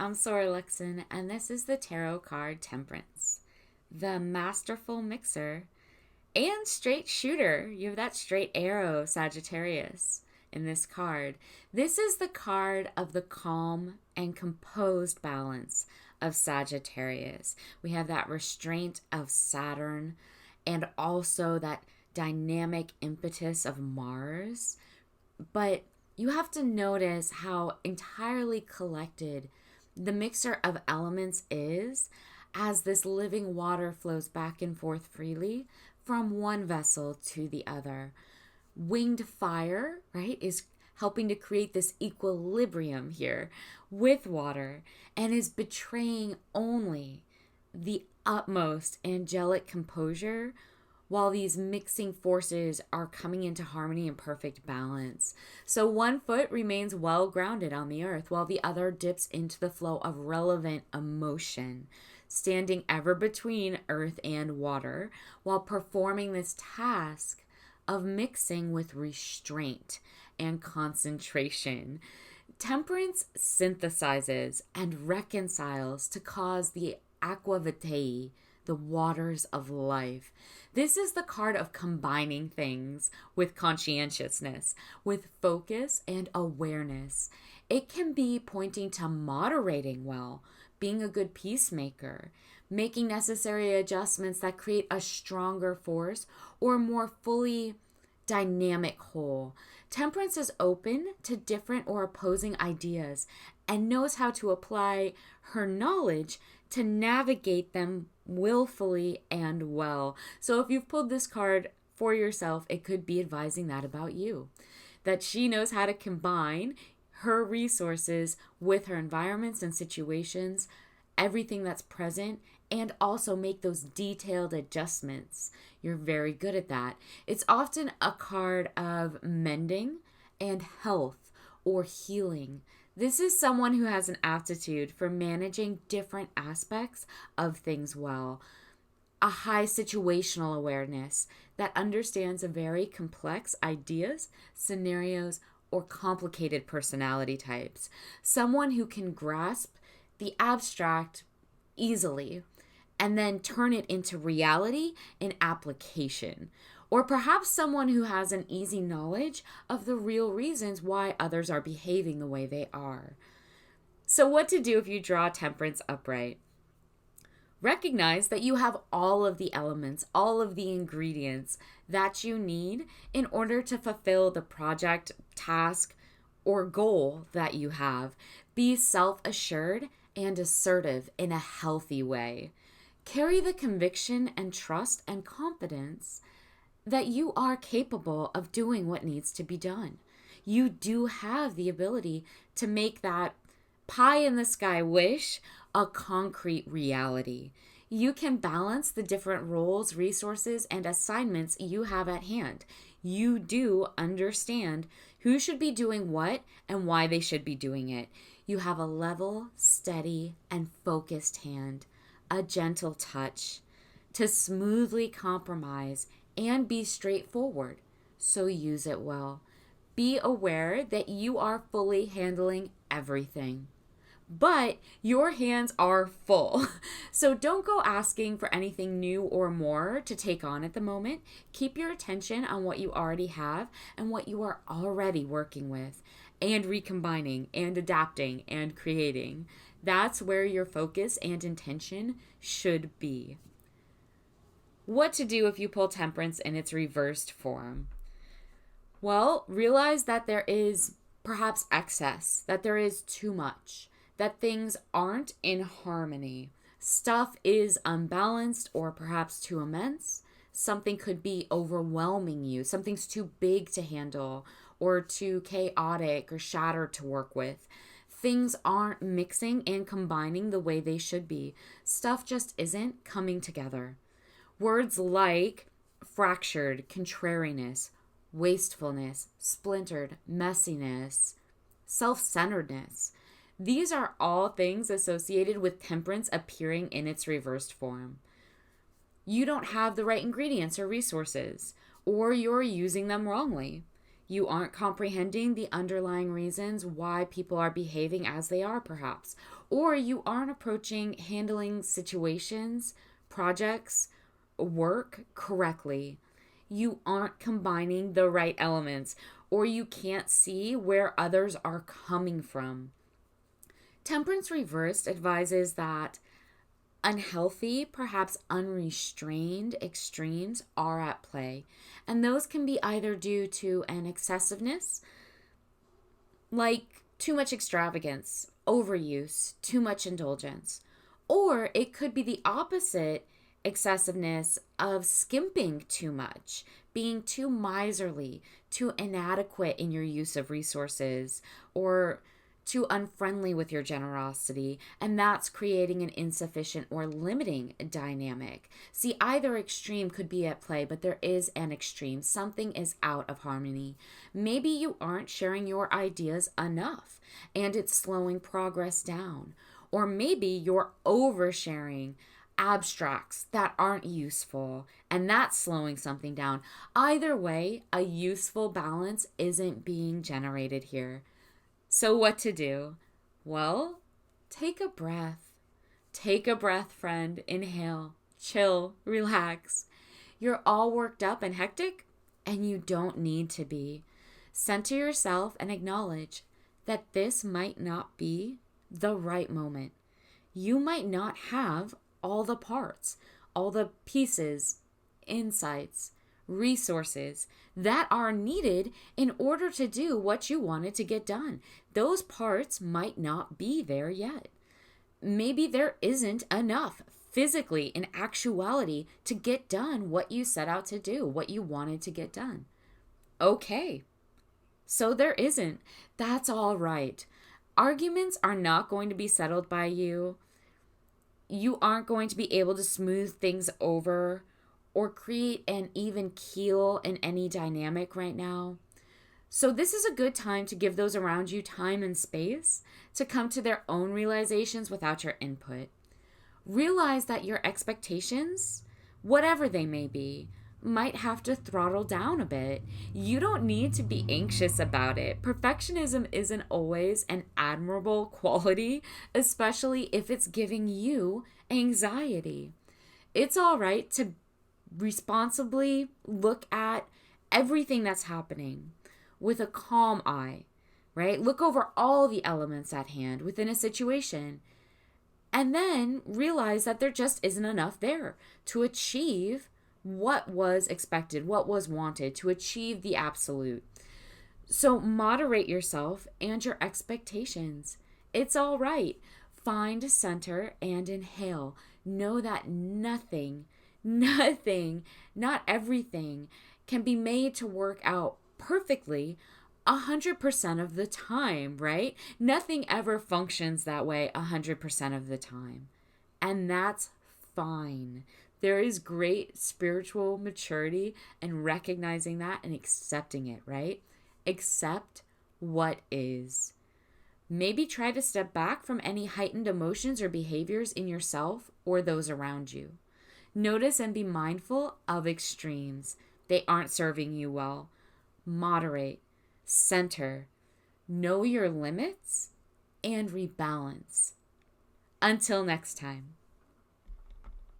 I'm Sora Luxon, and this is the tarot card Temperance, the masterful mixer and straight shooter. You have that straight arrow, Sagittarius, in this card. This is the card of the calm and composed balance of Sagittarius. We have that restraint of Saturn and also that dynamic impetus of Mars. But you have to notice how entirely collected the mixer of elements is as this living water flows back and forth freely from one vessel to the other. Winged fire, right, is helping to create this equilibrium here with water and is betraying only the utmost angelic composure while these mixing forces are coming into harmony and perfect balance. So one foot remains well grounded on the earth while the other dips into the flow of relevant emotion, standing ever between earth and water while performing this task of mixing with restraint and concentration. Temperance synthesizes and reconciles to cause the aqua vitae, the waters of life. This is the card of combining things with conscientiousness, with focus and awareness. It can be pointing to moderating well, being a good peacemaker, making necessary adjustments that create a stronger force or a more fully dynamic whole. Temperance is open to different or opposing ideas and knows how to apply her knowledge to navigate them willfully and well. So if you've pulled this card for yourself, it could be advising that about you. That she knows how to combine her resources with her environments and situations, everything that's present, and also make those detailed adjustments. You're very good at that. It's often a card of mending and health or healing. This is someone who has an aptitude for managing different aspects of things well. A high situational awareness that understands a very complex ideas, scenarios, or complicated personality types. Someone who can grasp the abstract easily and then turn it into reality and application. Or perhaps someone who has an easy knowledge of the real reasons why others are behaving the way they are. So what to do if you draw Temperance upright? Recognize that you have all of the elements, all of the ingredients that you need in order to fulfill the project, task, or goal that you have. Be self-assured and assertive in a healthy way. Carry the conviction and trust and confidence that you are capable of doing what needs to be done. You do have the ability to make that pie in the sky wish a concrete reality. You can balance the different roles, resources, and assignments you have at hand. You do understand who should be doing what and why they should be doing it. You have a level, steady, and focused hand, a gentle touch to smoothly compromise and be straightforward, so use it well. Be aware that you are fully handling everything, but your hands are full. So don't go asking for anything new or more to take on at the moment. Keep your attention on what you already have and what you are already working with and recombining and adapting and creating. That's where your focus and intention should be. What to do if you pull Temperance in its reversed form? Well, realize that there is perhaps excess, that there is too much, that things aren't in harmony. Stuff is unbalanced or perhaps too immense. Something could be overwhelming you. Something's too big to handle or too chaotic or shattered to work with. Things aren't mixing and combining the way they should be. Stuff just isn't coming together. Words like fractured, contrariness, wastefulness, splintered, messiness, self-centeredness. These are all things associated with Temperance appearing in its reversed form. You don't have the right ingredients or resources, or you're using them wrongly. You aren't comprehending the underlying reasons why people are behaving as they are, perhaps. Or you aren't approaching handling situations, projects, work correctly. You aren't combining the right elements, or you can't see where others are coming from. Temperance Reversed advises that unhealthy, perhaps unrestrained extremes are at play. And those can be either due to an excessiveness, like too much extravagance, overuse, too much indulgence, or it could be the opposite excessiveness of skimping too much, being too miserly, too inadequate in your use of resources, or too unfriendly with your generosity, and that's creating an insufficient or limiting dynamic. See, either extreme could be at play, but there is an extreme. Something is out of harmony. Maybe you aren't sharing your ideas enough, and it's slowing progress down. Or maybe you're oversharing abstracts that aren't useful, and that's slowing something down. Either way, a useful balance isn't being generated here. So, what to do? Well, take a breath. Take a breath, friend. Inhale, chill, relax. You're all worked up and hectic, and you don't need to be. Center yourself and acknowledge that this might not be the right moment. You might not have all the parts, all the pieces, insights, resources that are needed in order to do what you wanted to get done. Those parts might not be there yet. Maybe there isn't enough physically in actuality to get done what you set out to do, what you wanted to get done. Okay, so there isn't. That's all right. Arguments are not going to be settled by you. You aren't going to be able to smooth things over or create an even keel in any dynamic right now. So this is a good time to give those around you time and space to come to their own realizations without your input. Realize that your expectations, whatever they may be, might have to throttle down a bit. You don't need to be anxious about it. Perfectionism isn't always an admirable quality, especially if it's giving you anxiety. It's all right to responsibly look at everything that's happening with a calm eye, right? Look over all the elements at hand within a situation and then realize that there just isn't enough there to achieve what was expected, what was wanted, to achieve the absolute. So moderate yourself and your expectations. It's all right. Find a center and inhale. Know that nothing, not everything can be made to work out perfectly 100% of the time, right? Nothing ever functions that way 100% of the time. And that's fine. There is great spiritual maturity in recognizing that and accepting it, right? Accept what is. Maybe try to step back from any heightened emotions or behaviors in yourself or those around you. Notice and be mindful of extremes. They aren't serving you well. Moderate, center, know your limits, and rebalance. Until next time.